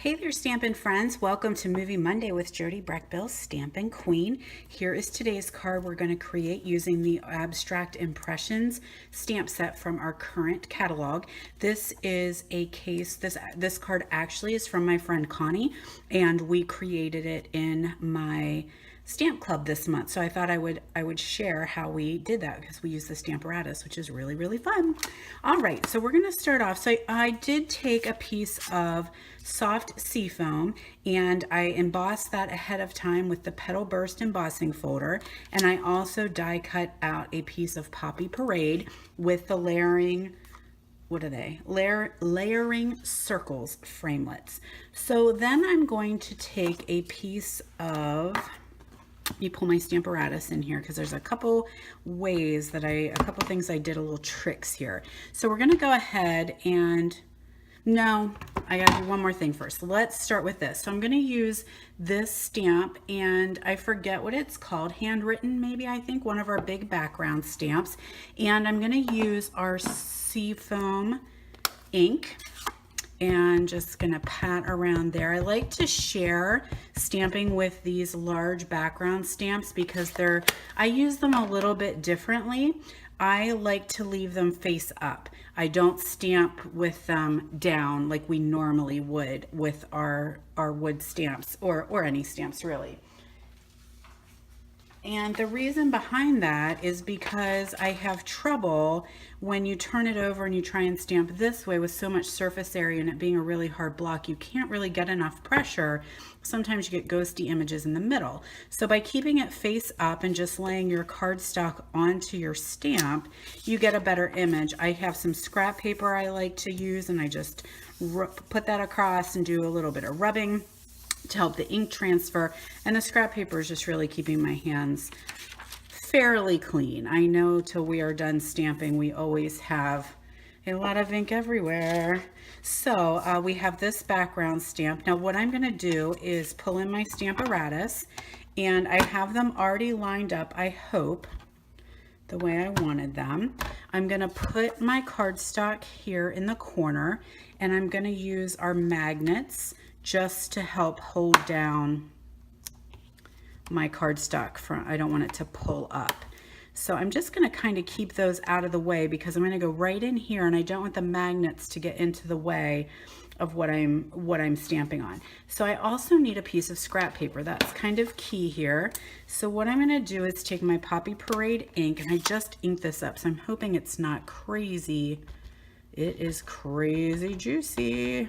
Hey there, Stampin' friends. Welcome to Movie Monday with Jody Breckbill, Stampin' Queen. Here is today's card we're going to create using the Abstract Impressions stamp set from our current catalog. This is a case, this card actually is from my friend Connie, and we created it in my stamp club this month. So I thought I would share how we did that because we use the stamparatus, which is really fun. All right, so we're going to start off. So I did take a piece of soft Seafoam and I embossed that ahead of time with the Petal Burst embossing folder, and I also die cut out a piece of Poppy Parade with the layering, what are they? Layering circles framelets. So then I'm going to take a piece of, let me pull my stamparatus in here because there's a couple ways that a couple things I did, a little tricks here. So we're going to go ahead and, no, I got to do one more thing first. Let's start with this. So I'm going to use this stamp, and I forget what it's called, Handwritten maybe, I think, one of our big background stamps. And I'm going to use our Seafoam ink and just gonna pat around there. I like to share stamping with these large background stamps because I use them a little bit differently. I like to leave them face up. I don't stamp with them down like we normally would with our wood stamps or any stamps really. And the reason behind that is because I have trouble when you turn it over and you try and stamp this way with so much surface area and it being a really hard block, you can't really get enough pressure. Sometimes you get ghosty images in the middle. So by keeping it face up and just laying your cardstock onto your stamp, you get a better image. I have some scrap paper I like to use, and I just put that across and do a little bit of rubbing to help the ink transfer, and the scrap paper is just really keeping my hands fairly clean. I know till we are done stamping we always have a lot of ink everywhere. So we have this background stamp. Now what I'm going to do is pull in my stamparatus, and I have them already lined up, I hope, the way I wanted them. I'm going to put my cardstock here in the corner, and I'm going to use our magnets just to help hold down my cardstock front. I don't want it to pull up. So I'm just going to kind of keep those out of the way because I'm going to go right in here, and I don't want the magnets to get into the way of what I'm stamping on. So I also need a piece of scrap paper. That's kind of key here. So what I'm going to do is take my Poppy Parade ink, and I just inked this up, so I'm hoping it's not crazy. It is crazy juicy.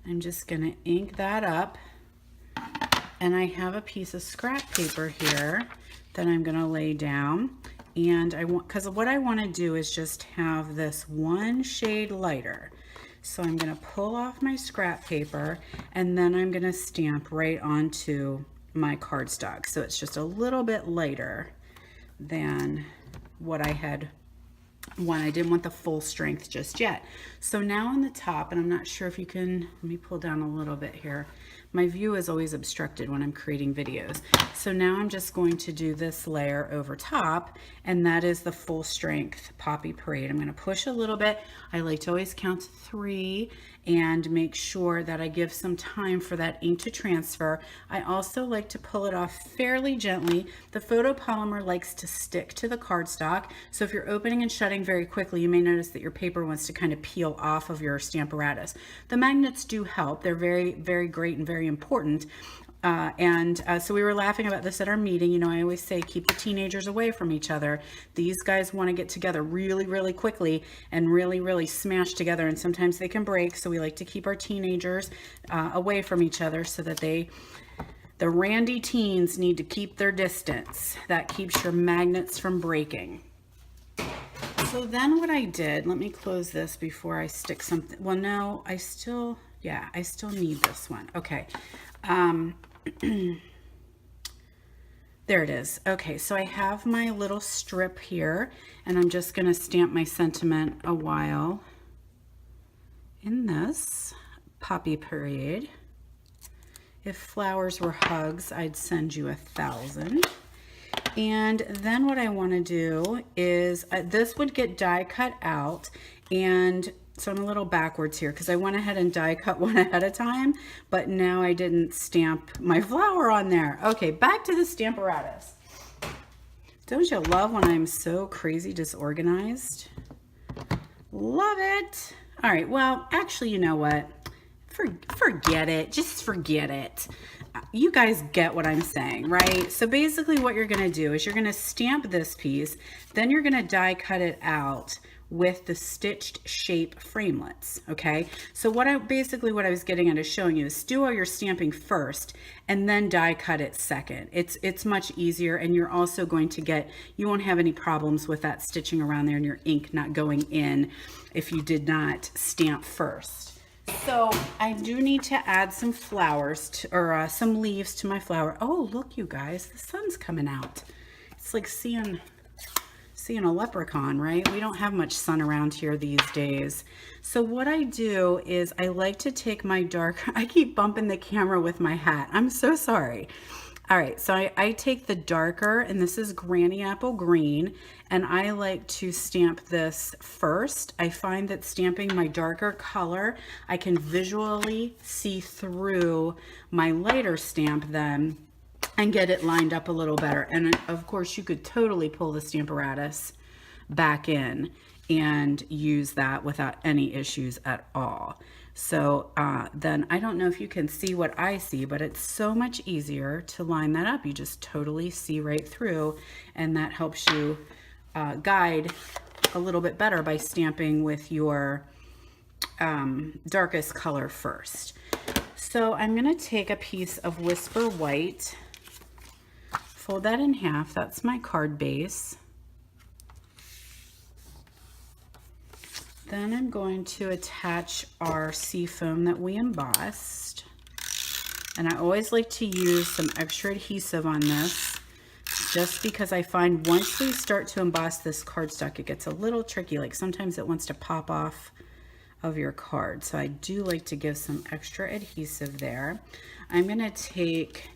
I'm just going to ink that up, and I have a piece of scrap paper here that I'm going to lay down, and because what I want to do is just have this one shade lighter. So I'm going to pull off my scrap paper, and then I'm going to stamp right onto my cardstock. So it's just a little bit lighter than what I had I didn't want the full strength just yet. So now on the top, and I'm not sure if you can, let me pull down a little bit here. My view is always obstructed when I'm creating videos. So now I'm just going to do this layer over top, and that is the full strength Poppy Parade. I'm going to push a little bit. I like to always count to 3 and make sure that I give some time for that ink to transfer. I also like to pull it off fairly gently. The photopolymer likes to stick to the cardstock, so if you're opening and shutting very quickly, you may notice that your paper wants to kind of peel off of your stamparatus. The magnets do help. They're very great and very important. So we were laughing about this at our meeting. You know, I always say keep the teenagers away from each other. These guys want to get together really quickly and really smash together, and sometimes they can break. So we like to keep our teenagers away from each other so that the randy teens need to keep their distance. That keeps your magnets from breaking. So then what I did, let me close this before I stick something. Well, no, I still need this one. Okay. There it is. Okay, so I have my little strip here, and I'm just going to stamp my sentiment a while in this Poppy Parade. If flowers were hugs, I'd send you 1,000. And then what I want to do is this would get die cut out, and So I'm a little backwards here because I went ahead and die cut one ahead of time, but now I didn't stamp my flower on there. Okay, back to the stamparatus. Don't you love when I'm so crazy disorganized? Love it. All right, well, actually, you know what? Forget it. Just forget it. You guys get what I'm saying, right? So basically what you're going to do is you're going to stamp this piece, then you're going to die cut it out with the stitched shape framelits, okay? So what I was getting at is showing you is do all your stamping first and then die cut it second. It's much easier, and you're also going to get, you won't have any problems with that stitching around there and your ink not going in if you did not stamp first. So I do need to add some flowers or some leaves to my flower. Oh, look, you guys, the sun's coming out. It's like seeing a leprechaun, right? We don't have much sun around here these days. So what I do is I like to take my I keep bumping the camera with my hat. I'm so sorry. All right, so I take the darker, and this is Granny Apple Green, and I like to stamp this first. I find that stamping my darker color, I can visually see through my lighter stamp then and get it lined up a little better. And of course, you could totally pull the stamparatus back in and use that without any issues at all. So then I don't know if you can see what I see, but it's so much easier to line that up. You just totally see right through, and that helps you guide a little bit better by stamping with your darkest color first. So I'm going to take a piece of Whisper White, fold that in half. That's my card base. Then I'm going to attach our Seafoam that we embossed. And I always like to use some extra adhesive on this, just because I find once we start to emboss this cardstock, it gets a little tricky. Like sometimes it wants to pop off of your card. So I do like to give some extra adhesive there. I'm going to take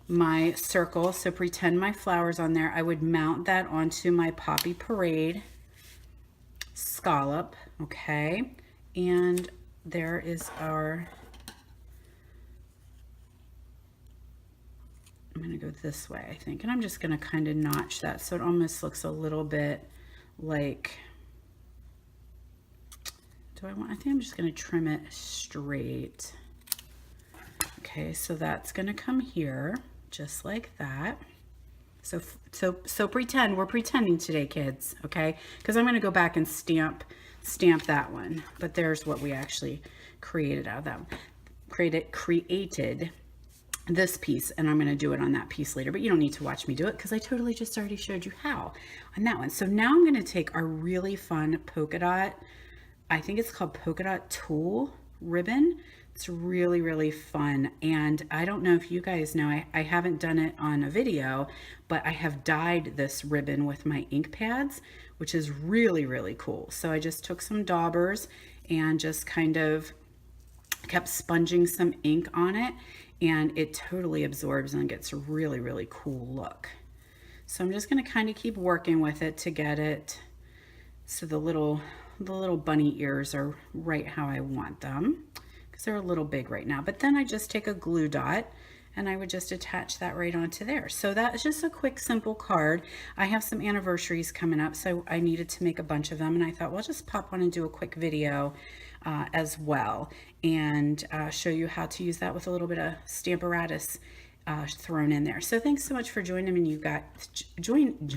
my circle, so pretend my flower's on there. I would mount that onto my Poppy Parade scallop, okay? And there is our, I'm gonna go this way, I think, and I'm just gonna kind of notch that so it almost looks a little bit like, I think I'm just gonna trim it straight. Okay, so that's gonna come here, just like that. So pretend, we're pretending today, kids, okay? Because I'm going to go back and stamp that one. But there's what we actually created out of that one. Created this piece, and I'm going to do it on that piece later. But you don't need to watch me do it because I totally just already showed you how on that one. So now I'm going to take our really fun polka dot, I think it's called polka dot tulle ribbon. It's really, really fun. And I don't know if you guys know, I haven't done it on a video, but I have dyed this ribbon with my ink pads, which is really, really cool. So I just took some daubers and just kind of kept sponging some ink on it, and it totally absorbs and gets a really, really cool look. So I'm just going to kind of keep working with it to get it so the little bunny ears are right how I want them, because they're a little big right now. But then I just take a glue dot and I would just attach that right onto there. So that's just a quick, simple card. I have some anniversaries coming up, so I needed to make a bunch of them, and I thought, well, I'll just pop on and do a quick video as well, and show you how to use that with a little bit of stamparatus thrown in there. So thanks so much for joining me. You got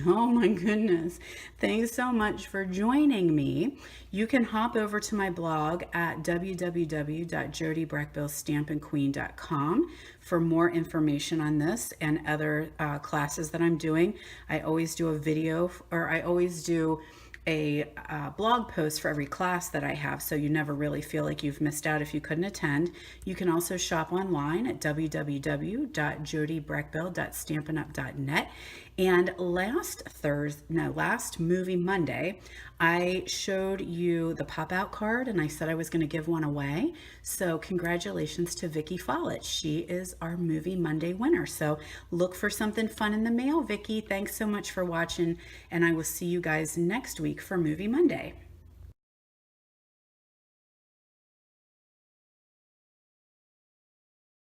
oh my goodness, thanks so much for joining me. You can hop over to my blog at www.jodybreckbillstampinqueen.com for more information on this and other classes that I'm doing. I always do a video, or I always do a blog post for every class that I have, so you never really feel like you've missed out if you couldn't attend. You can also shop online at www.jodybreckbill.stampinup.net. And last Movie Monday, I showed you the pop-out card, and I said I was going to give one away. So congratulations to Vicki F. She is our Movie Monday winner. So look for something fun in the mail, Vicki. Thanks so much for watching, and I will see you guys next week for Movie Monday.